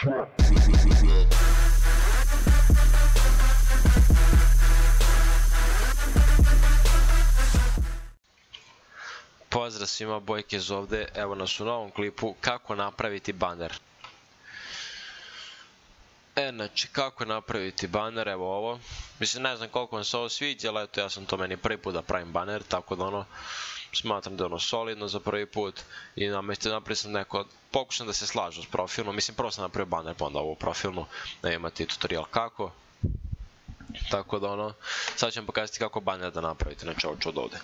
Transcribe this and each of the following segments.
Pozdrav svima, Bojkez ovde, evo nas u novom klipu kako napraviti baner. Znači, kako napraviti baner, evo ovo. Mislim, ne znam koliko vam se ovo sviđa, ali eto, ja sam to meni prvi put da pravim baner, tako da smatram da je solidno za prvi put i napravio sam neko, pokušam da se slažu s profilnom, mislim, prvo sam napravio baner, pa onda ovu profilnu, da imate tutorial kako. Tako da sad ću vam pokazati kako baner da napravite, znači ovo ću od ovde.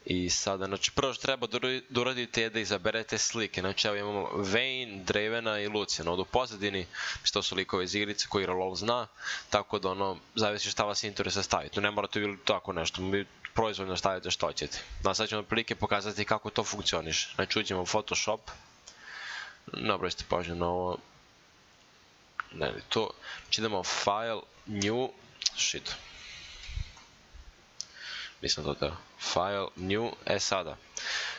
I sada, znači, prvo što treba da uradite je da izaberete slike. Znači, evo imamo Vayne, Dravena i Luciana. Ovdje u pozadini, to su likove iz igrice koji LOL zna, tako da zavisi šta vas interesa staviti. Ne morate ili tako nešto, vi proizvoljno stavite što ćete. Sad ćemo prilike pokazati kako to funkcioniše. Znači, uđemo u Photoshop. Nabrojite pažnju na ovo. Ne li to. Znači, idemo File, New, shit. Mislim to da File, New, sada.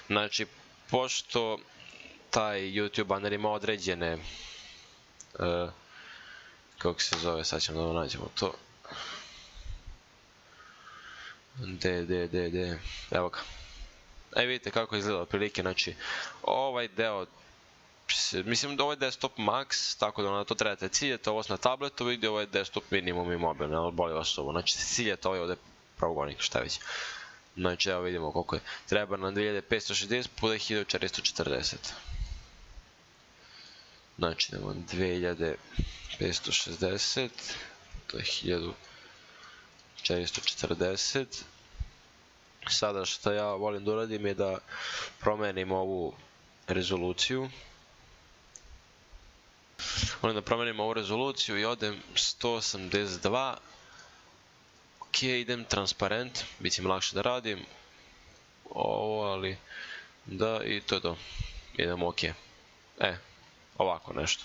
Znači, pošto taj YouTube baner ima određene, kako se zove, sad ćemo da nađemo to. Evo ga. Vidite kako izgleda otprilike, znači, ovaj deo, mislim da ovo je desktop max, tako da to trebate ciljati, ovo na tabletu, vidite ovo je desktop minimum i mobilni, ali boli vas ovo, znači ciljate ovaj ovde pravogonik, šta već. Znači, evo vidimo koliko je. Treba nam 2560 puta 1440. Znači, idemo 2560 puta 1440. Sada što ja volim da uradim je da promenim ovu rezoluciju. Volim da promenim ovu rezoluciju i odem 182. Ok, idem transparent, bit će mi lakše da radim ovo, ali da, i to je to. Idemo ok. Ovako nešto.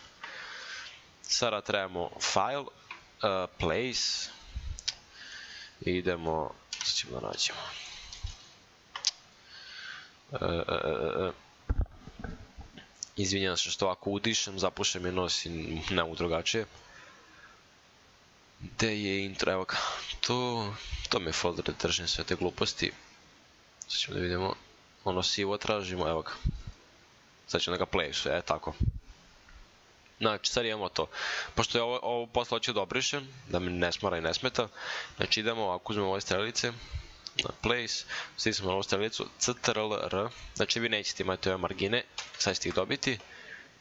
Sada trebamo file, place, idemo, sad ćemo da nađemo. Izvinjam se što ovako udišem, zapušem je nos i ne mogu drugačije. Gde je intro, evo ga, to mi je folder da držim sve te gluposti. Sad ćemo da vidimo, sivo tražimo, evo ga. Sad ćemo da ga playu, tako. Znači, sad imamo to. Pošto je ovo posle hoću da obrišem, da mi ne smara i ne smeta, znači idemo, ako uzmemo ove strelice, na place, stisnemo na ovu strelicu, CTRL-R, znači vi nećete imati ove margine, sad ćete ih dobiti,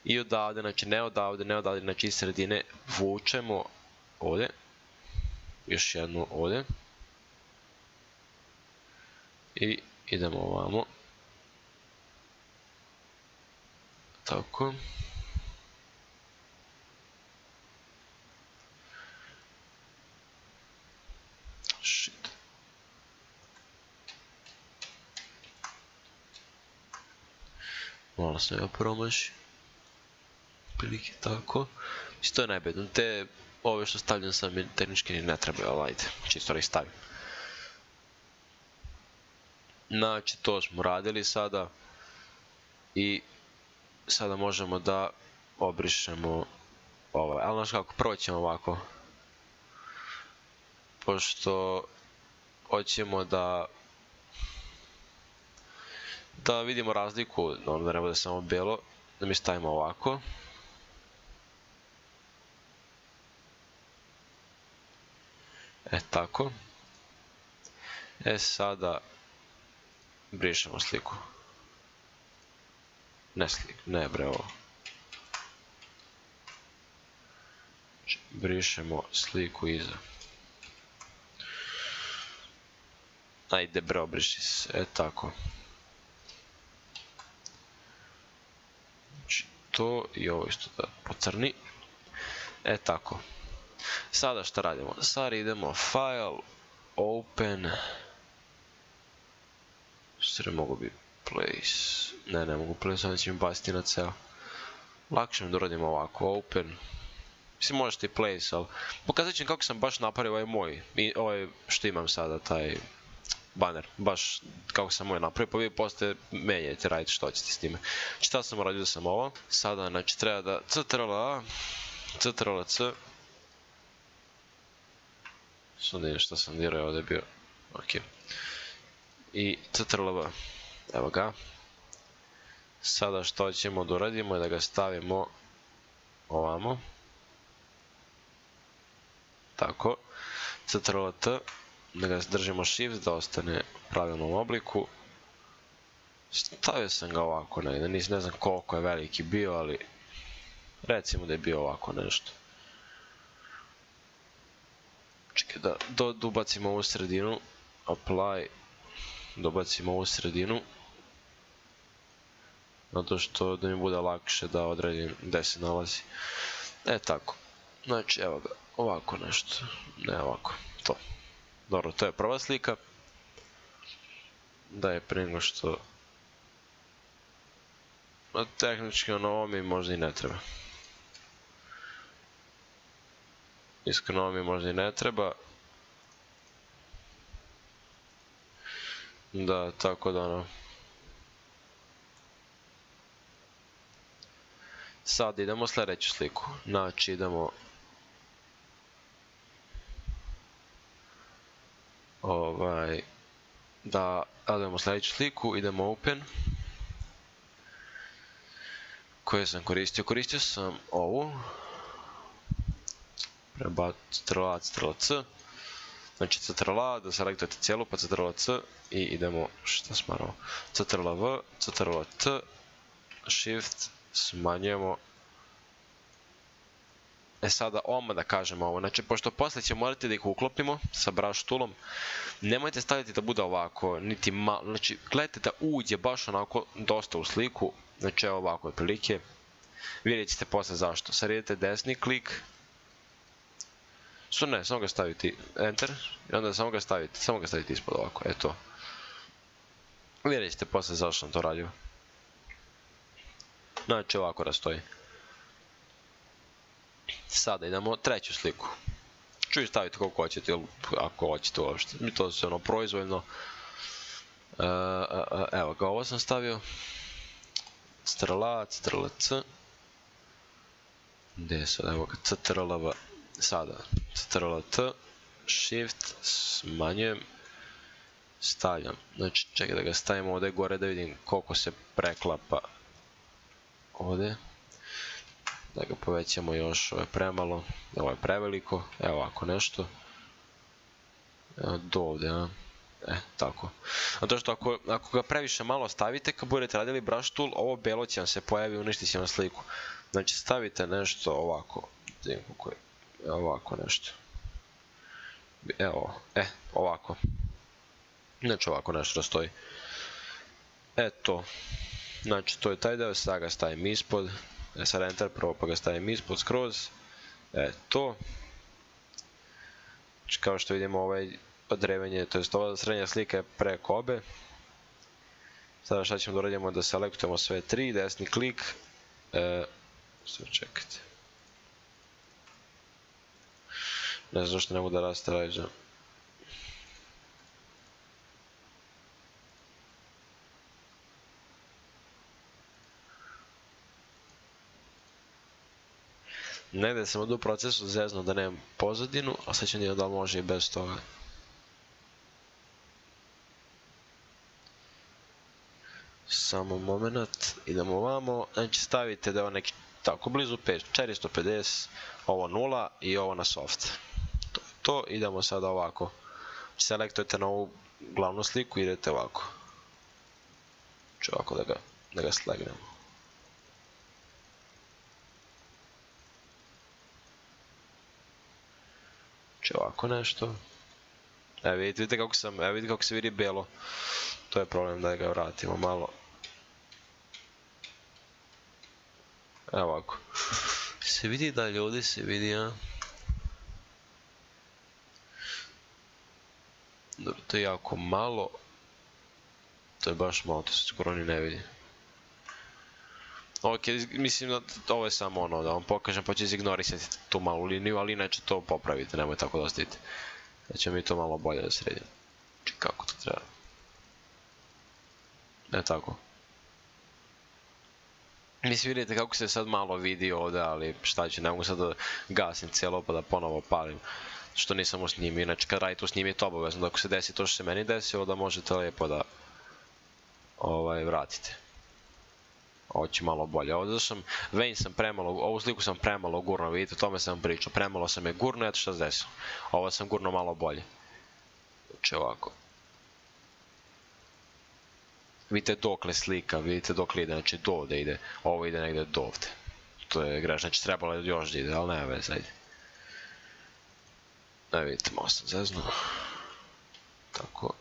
i odavde, znači ne odavde, znači iz sredine vučemo ovde, još jednu ovde, i idemo ovamo, tako, shit, malo sam ja promaši, prilike tako, mislim to je najbedno, te ove što stavljam sam mi tehnički ne treba, ali ajde, čisto da ih stavim. Znači, to smo radili sada i sada možemo da obrišemo ovo, ali znaš kako, prvo ćemo ovako, pošto hoćemo da vidimo razliku, da ne bude samo belo, da mi stavimo ovako. Tako. Sada brišemo sliku. Ne sliku, ne bre ovo. Brišemo sliku iza. Ajde bre, obriši se, tako. Znači to i ovo isto da pocrni. Tako. Sada šta radimo? Sada idemo file, open, sve mogu bi place, ne mogu place, onda će mi baciti na ceo. Lakše mi da uradim ovako, open, mislim možete i place, ali pokazat ću kako sam baš napravio ovaj moj, ovaj što imam sada, taj baner, baš kako sam moj napravio, pa vi posle menjajte, radite što ćete s time. Šta sam uradio sam ovo, sada znači treba da CTRL-A, CTRL-C, sad vidim što sam dirao, ovdje je bio, ok, i CTRL-V, evo ga. Sada što ćemo da uradimo je da ga stavimo ovamo, tako, CTRL-T, da ga držimo shift da ostane u pravilnom obliku. Stavio sam ga ovako negdje, ne znam koliko je veliki bio, ali recimo da je bio ovako nešto. Čekaj da ubacimo ovu sredinu, apply, dobacimo ovu sredinu, zato što da mi bude lakše da odredim gde se nalazi. Tako, znači evo ga, ovako nešto, ne ovako, to. Dobro, to je prva slika. Da je prije nego što... Tehnički ovo mi možda i ne treba. Iskreno ovo mi možda i ne treba. Da, tako da ono... Sad idemo sljedeću sliku. Znači idemo... da odemo sljedeću sliku, idemo open, koju sam koristio sam ovu, CTRL-A, CTRL-C, znači CTRL-A, da selektujete cijelu, pa CTRL-C i idemo, šta smaramo, CTRL-V, CTRL-T, Shift, smanjujemo. Sada odmah da kažemo ovo, znači pošto posle ćemo morati da ih uklopimo sa brush toolom, nemojte staviti da bude ovako, niti malo, znači gledajte da uđe baš onako dosta u sliku, znači evo ovako je prilike, vidjet ćete posle zašto. Sad idete desni klik, ne, samo ga staviti enter i onda samo ga staviti ispod ovako, eto. Vidjet ćete posle zašto sam to radio. Znači ovako da stoji. Sada idemo treću sliku. Ću ju staviti koliko hoćete, ako hoćete uopšte. To je ono proizvoljno. Evo ga, ovo sam stavio. CTRL-A, CTRL-C. Gdje je sad? Evo ga, CTRL-V. Sada, CTRL-T, Shift, smanjujem, stavljam. Znači, čekaj da ga stavimo ovdje gore da vidim koliko se preklapa ovdje. Da ga povećamo još, ovo je premalo, ovo je preveliko, evo ovako nešto. Evo do ovdje, a? Tako. Zato što ako ga previše malo stavite, kad budete radili brush tool, ovo belo će vam se pojavi i uništi će vam sliku. Znači stavite nešto ovako, ovako nešto. Evo, ovako. Znači ovako nešto da stoji. Eto, znači to je taj deo, sada ga stavim ispod. Sad enter prvo pa ga stavim ispod skroz. To. Znači kao što vidimo ovaj odrevenje, to jest ova srednja slika je preko obe. Sada šta ćemo da uradimo, da selektujemo sve tri, desni klik. Sve čekajte. Ne znam zašto ne mogu da rastrađam. Negdje sam u procesu zeznuo da nemam pozadinu, a sad ću vidjeti da li može i bez toga. Samo moment, idemo ovamo, znači stavite da je ovo neki tako blizu 450, ovo 0 i ovo na soft. To je to, idemo sada ovako. Selektujete na ovu glavnu sliku i idete ovako. Znači ovako da ga slegnemo. Znači ovako nešto. Evo vidite kako se vidi belo. To je problem, da ga vratimo malo. Evo ovako. Se vidi dalje, ovdje se vidi, a? Dobro, to je jako malo. To je baš malo, to se skoro ni ne vidi. Ok, mislim da ovo je samo ono, da vam pokažem pa ću izignorisati tu malu liniju, ali inače to popravite, nemoj tako da ostavite. Da ćemo mi to malo bolje da sredimo. Znači kako to treba. Tako. Mislim, vidite kako se sad malo vidi ovde, ali šta ću, ne mogu sad da gasim cijelo pa da ponovo palim. Što nisam usnimio, inače kad radite usnimite obavezno, da ako se desi to što se meni desilo, da možete lijepo da vratite. Ovo će malo bolje. Ovdje sam, Vayne sam premalo, ovu sliku sam premalo gurno, vidite, o tome sam pričao. Premalo sam je gurno, eto šta se desilo. Ovo sam gurno malo bolje. Znači ovako. Vidite dokle slika, vidite dokle ide, znači do ovde ide. Ovo ide negde do ovde. To je grešno, znači trebalo je još da ide, ali nema veze, ajde. Vidite, malo sam zeznuo. Tako.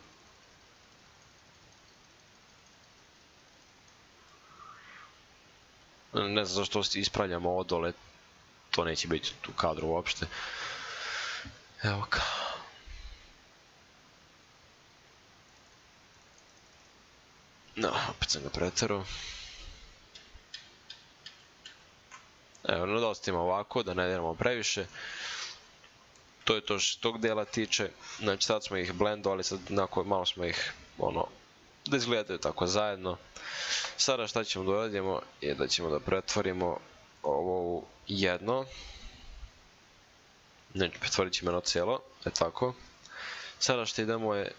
Ne znam zašto ispravljamo ovo dole, to neće biti u kadru uopšte. Evo ka. No, opet sam ga preterao. Evo, nadostavimo ovako, da ne diramo previše. To je to što tog dela tiče. Znači sad smo ih blendovali, sad malo smo ih, da izgledaju tako zajedno. Sada šta ćemo da uradimo je da ćemo da pretvorimo ovo u jedno. Znači, pretvorit ćemo jedno cijelo, tako. Sada što idemo je,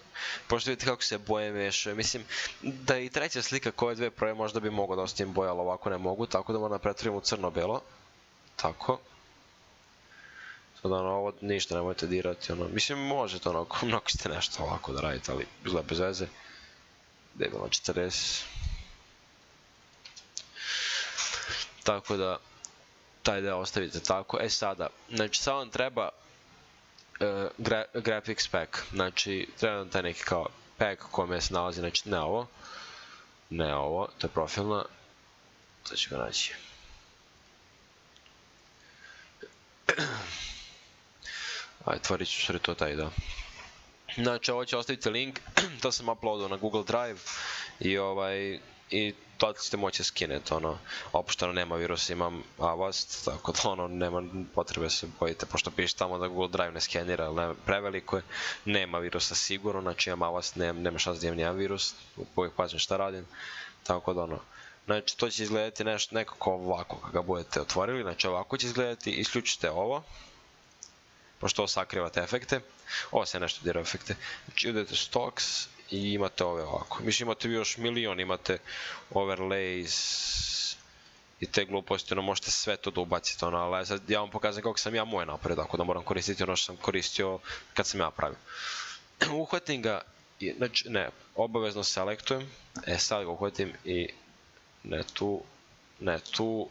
pošto vidite kako se boje mešaju, mislim da i treća slika koje dve prve možda bi mogao da ostavim boje, ali ovako ne mogu, tako da moram da pretvorim u crno-belo. Tako. Sada ovo ništa nemojte dirati, mislim možete mnogo ste nešto ovako da radite, ali izgleda bez veze. Gde je bilo 40. Tako da, taj deo ostavite tako. Sada, znači sad vam treba graphics pack, znači treba nam taj neki kao pack u kome se nalazi, znači ne ovo, to je profilna, sad ću ga naći. Ajde, tvorit ću sve to taj, da. Znači, ovo će ostaviti link, to sam uploadao na Google Drive i to ćete moći skineti, opušteno nema virusa, imam Avast, tako da nema potrebe se bojite, pošto piše tamo da Google Drive ne skenira, ali preveliko je, nema virusa sigurno, znači imam Avast, nema šanse da imam nijedan virus, uvijek pazim šta radim, tako da znači to će izgledati nekako ovako kada ga budete otvorili, znači ovako će izgledati, isključite ovo, pošto ovo sakriva te efekte, ovo se nešto dira efekte, znači idete stocks i imate ove ovako, mislim imate još milion, imate overlays i te gluposti, možete sve to da ubacite, ali sad ja vam pokazam kako sam ja moje napravio, tako da moram koristiti ono što sam koristio kad sam ja pravio. Uhvatim ga, znači ne, obavezno selektujem, sad ga uhvatim i ne tu,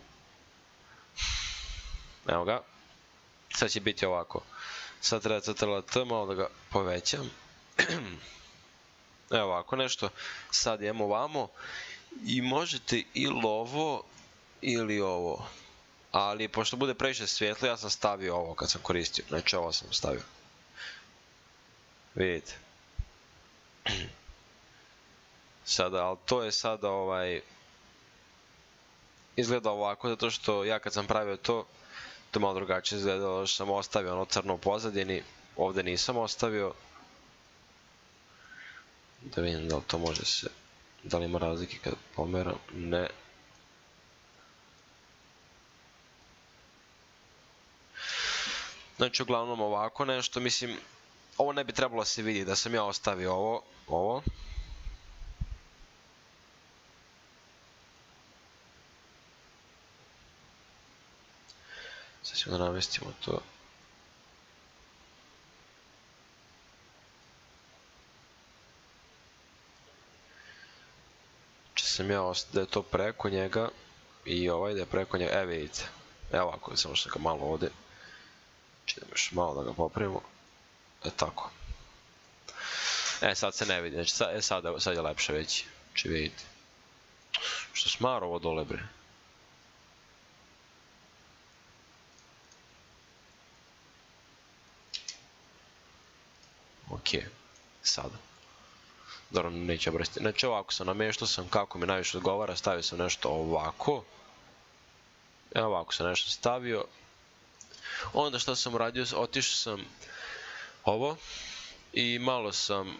evo ga, sad će biti ovako. Sad treba CTRL-T, malo da ga povećam. Evo ovako nešto. Sad idemo ovamo i možete ili ovo ili ovo. Ali pošto bude previše svijetlo, ja sam stavio ovo kad sam koristio. Znači ovo sam stavio. Vidite. Sada, ali to je sada izgleda ovako, zato što ja kad sam pravio to je malo drugačije izgledalo, što sam ostavio ono crno u pozadini, ovde nisam ostavio. Da vidim da li to može se, da li ima razlike kad pomeram, ne. Znači uglavnom ovako nešto, mislim, ovo ne bi trebalo se vidjeti da sam ja ostavio ovo. Sad ćemo da namestimo to. Če sam ja da je to preko njega i ovaj da je preko njega, vidite. Evo ovako, samo što ga malo ovde. Idemo još malo da ga popravimo. Tako. Sad se ne vidi, znači sad je lepše već. Če vidite. Što smaro ovo dole bre. Ok, sada. Dobro, neću obrastiti. Znači ovako sam namještao sam kako mi najviše odgovara, stavio sam nešto ovako. Evo ovako sam nešto stavio. Onda što sam uradio, otišao sam ovo i malo sam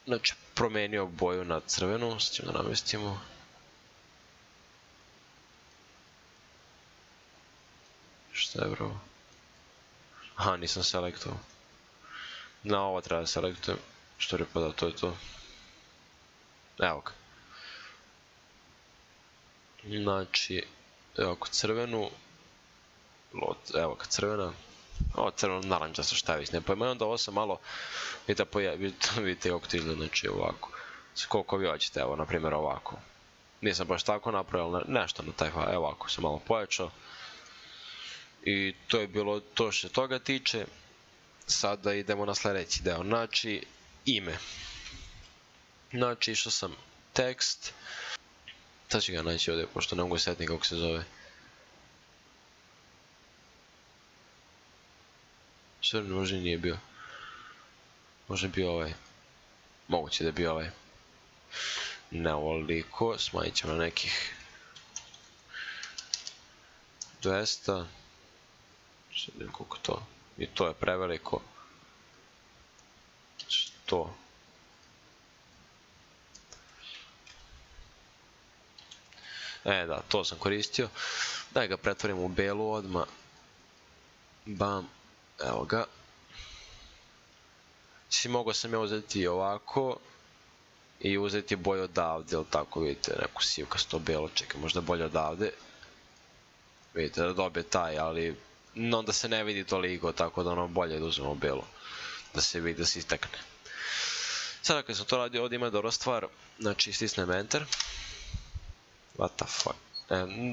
znači promenio boju na crvenu, sad ćemo da namestimo. Šta je bro? Aha, nisam selektovao. Na ovo treba da selektujem. Što je pa da, to je to. Evo ga. Znači, evo ga crvenu. Evo ga crvena. Ovo crveno naranđasto, šta je već, ne pojma. Onda ovo sam malo, vidite kako to izgleda, znači ovako. Koliko vi hoćete, evo, na primjer ovako. Nisam baš tako napravio, ali nešto na taj evo ovako sam malo pojačao. I to je bilo to što se toga tiče. Sada idemo na sljedeći deo, znači ime. Znači išao sam tekst. Sad ću ga naći ovdje, pošto ne mogu setiti kako se zove. Sve možda nije bio. Možda je bio ovaj. Moguće da je bio ovaj. Ne ovoliko, smanjit ćemo na nekih 200. Sad vidim koliko to. I to je preveliko. 100. Da, to sam koristio. Daj ga pretvorim u belu odmah. Bam. Evo ga. Mogao sam ja uzeti ovako i uzeti boju odavde, ili tako, vidite, neku sivkasto belo, čekaj, možda bolje odavde. Vidite, da dobije taj, ali onda se ne vidi toliko, tako da ono bolje da uzmemo belo, da se vidi, da se istekne. Sada kad sam to radio, ovdje ima dobra stvar, znači stisnem enter. What the fuck?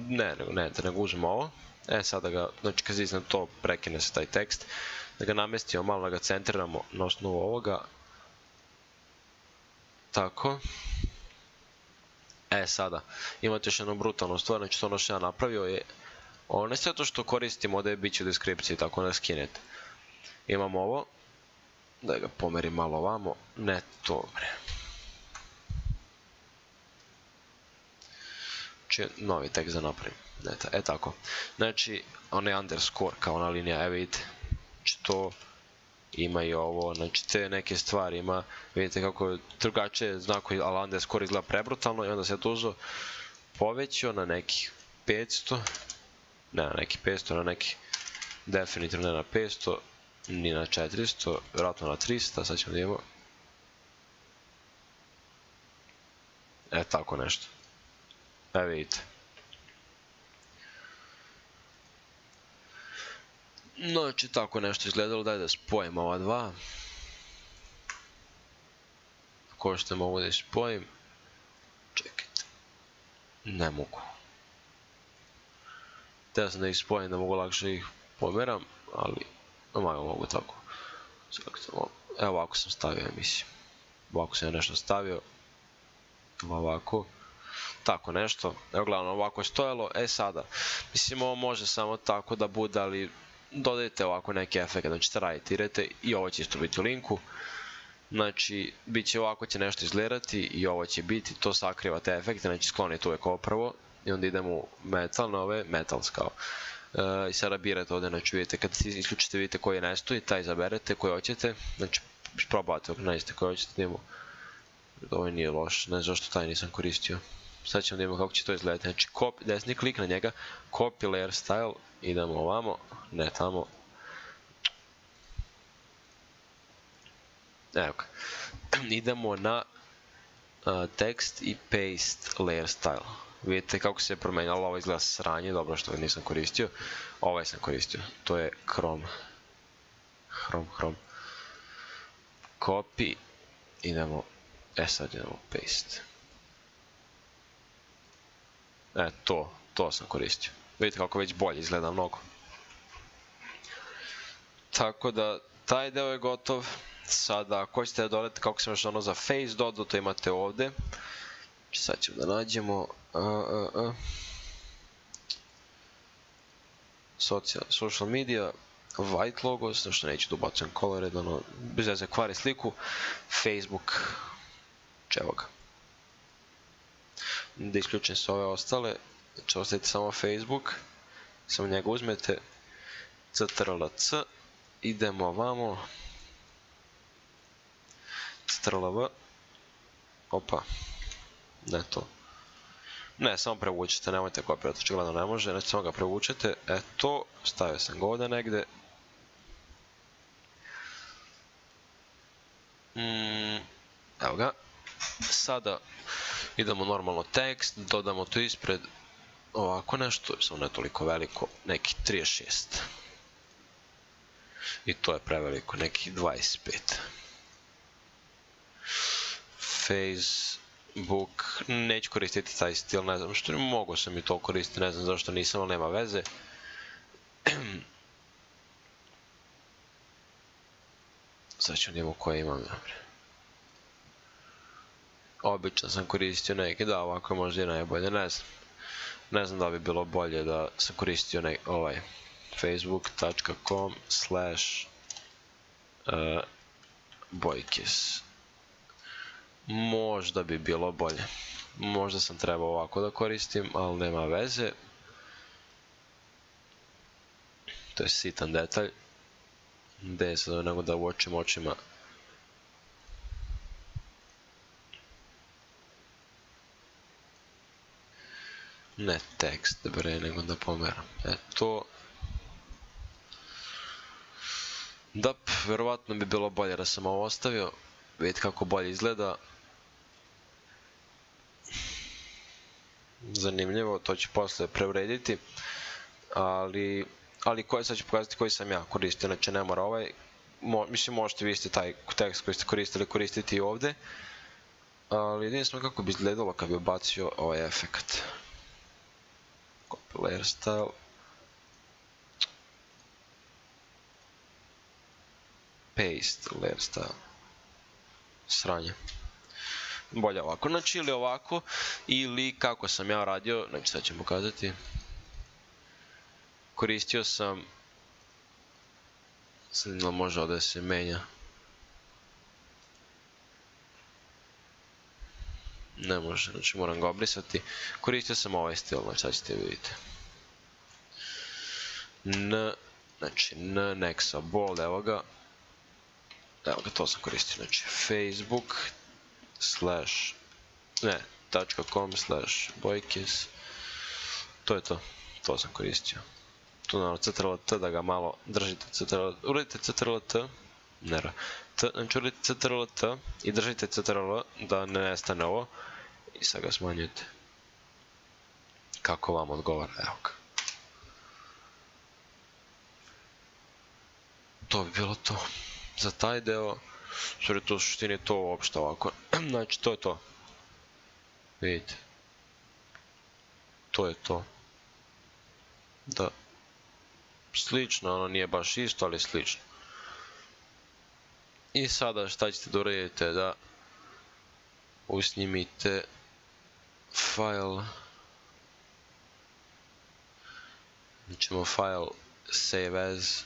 Ne enter, nego uzmemo ovo. Sada ga, znači kad stisnem to, prekine se taj tekst. Da ga namestimo malo, da ga centriramo na osnovu ovoga. Tako. Sada, imate još jednu brutalnu stvar, znači to ono što ja napravio je, ovo ne sve to što koristim, ovdje bit će u deskripciji, tako da skinete. Imamo ovo, da ga pomerim malo ovamo, ne to, novi tekst da napravim, tako. Znači, onaj underscore kao ona linija, evo vidite, znači to ima i ovo, znači te neke stvari ima, vidite kako drugačije znakovi, ali underscore izgleda prebrutalno i onda se to uzo povećao na nekih 500, ne na nekih 500, na nekih, definitivno ne na 500, ni na 400, vjerojatno na 300, sad ćemo da imamo. Tako nešto. Vidite. Znači, tako nešto izgledalo, daj da spojim ova dva. Ko što mogu da spojim? Čekajte. Ne mogu. Htio sam da ih spojim, da mogu lakše ih pomeram, ali mogu tako. Evo ovako sam stavio, mislim. Ovako sam nešto stavio. Ovako. Tako nešto. Evo glavno, ovako je stojalo. Sada, mislim, ovo može samo tako da bude, ali dodajte ovako neke efekte, znači trajtirajte i ovo će isto biti u linku. Znači, bit će ovako će nešto izgledati i ovo će biti, to sakriva te efekte, znači sklonite uvijek ovo prvo i onda idemo u metal, na ove metals kao. I sada birate ovdje, znači vidite, kad isključite vidite koji ne stoji, taj izaberete koji hoćete, znači probate ako nađete koji hoćete da imamo. Ovo nije loš, ne znam zašto taj nisam koristio. Sad ćemo da imamo kako će to izgledati, znači desni klik na njega, copy layer style, idemo ovamo, ne tamo. Evo ga. Idemo na text i paste layer style. Vidite kako se je promenjalo, ovo izgleda sranje, dobro što ga nisam koristio. Ovaj sam koristio, to je Chrome. Copy, idemo, sad idemo paste. To sam koristio. Vidite kako već bolje izgleda mnogo. Tako da, taj deo je gotov. Sada, ako ćete da dodate kako sam još ono za face dodao, to imate ovde. Sad ćemo da nađemo social media, white logo, što neću da ubacujem color, bez veze kvari sliku, Facebook, evo ga. Da isključim sve ove ostale, znači ostavite samo Facebook, samo njega uzmete, ctrl-c, idemo ovamo, ctrl-v, Opa. Ne to. Ne, samo prevučete, nemojte kopirati, očigledno ne može, znači samo ga prevučete, eto, stavio sam ga ovdje negde. Evo ga. Sada idemo normalno tekst, dodamo to ispred ovako nešto, samo ne toliko veliko, nekih 36. I to je preveliko, nekih 25. Facebook, neću koristiti taj stil, ne znam što, mogu sam i to koristiti, ne znam zašto nisam, ali nema veze. Sad ću nimo koje imam. Obično sam koristio neki, da, ovako je možda i najbolje, ne znam. Ne znam da bi bilo bolje da sam koristio ovaj facebook.com/bojkis. Možda bi bilo bolje. Možda sam trebao ovako da koristim, ali nema veze. To je sitan detalj. Gde je sad nego da uočim očima. Ne tekst, bre, nego da pomeram. Eto. Da, verovatno bi bilo bolje da sam ovo ostavio. Vidite kako bolje izgleda. Zanimljivo, to ću posle preurediti. Ali sad ću pokazati koji sam ja koristio, znači ne mora ovaj. Mislim, možete vi isti taj tekst koji ste koristili koristiti i ovde. Ali vidim smo kako bi izgledalo kad bi ubacio ovaj efekt. Copy layer style. Paste layer style. Sranje. Bolje ovako, znači ili ovako, ili kako sam ja radio, znači sad ćemo pokazati. Koristio sam, sad može ovdje se menja. Ne može, znači moram ga obrisati. Koristio sam ovaj stil, znači sad ćete vidjeti. Znači nexa bold, evo ga, to sam koristio, znači facebook.com/bojkis. To je to, to sam koristio. Tu naravno ctrl-t da ga malo držite, uradite ctrl-t, znači uradite ctrl-t i držite ctrl da ne nestane ovo i sad ga smanjujete. Kako vam odgovara, evo ga. To bi bilo to. Za taj deo, sorry, to u suštini to uopšte ovako, znači to je to. Vidite. To je to. Da. Slično, ono nije baš isto, ali slično. I sada šta ćete da uradite, da usnimite file. Mi ćemo file save as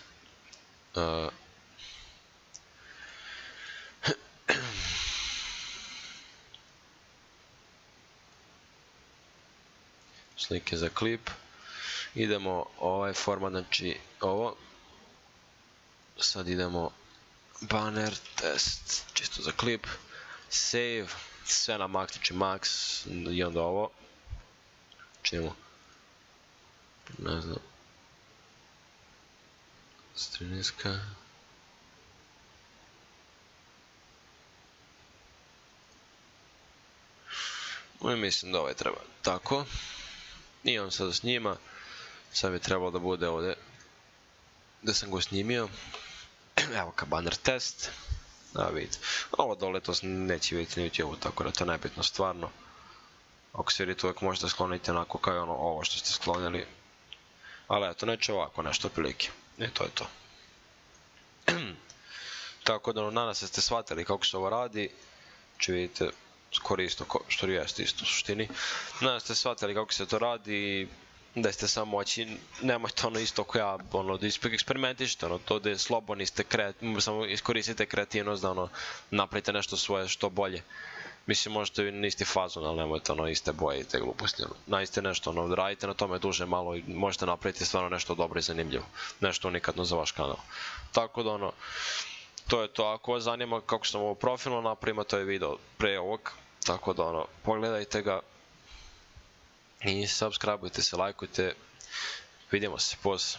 slike za klip. Idemo ovaj format, znači ovo. Sad idemo banner, test, čisto za klip. Save, sve na max, znači max, i onda ovo. Čemu? Ne znam. 13. Mislim da ovaj treba tako. I on sada snima. Sad bi trebalo da bude ovdje gdje sam go snimio. Evo ka banner test. Da vidite. Ovo dole to neće vidjeti na YouTube, tako da to je nebitno stvarno. Ako se vidite uvijek možete skloniti onako kao i ono ovo što ste sklonili. Ali eto, neće ovako nešto prilike. I to je to. Tako da nadam se ste shvatili kako se ovo radi. Če vidite skoro isto, što jeste isto u suštini. Nadam se ste shvatili kako se to radi. Da ste samo moći, nemojte ono isto ko ja, ono, da eksperimentište, ono, to da je slobodni ste, samo iskoristite kreativnost da, ono, napravite nešto svoje što bolje. Mislim, možete i na isti fazon, ali nemojte, ono, iste boje i te gluposti, ono, naiste nešto, ono, radite na tome duže malo i možete napraviti stvarno nešto dobro i zanimljivo, nešto unikatno za vaš kanal. Tako da, ono, to je to, ako vas zanima kako sam ovo profilno napravimo, to je video pre ovog, Tako da ono, pogledajte ga i subscribeujte se, lajkujte, vidimo se, poz.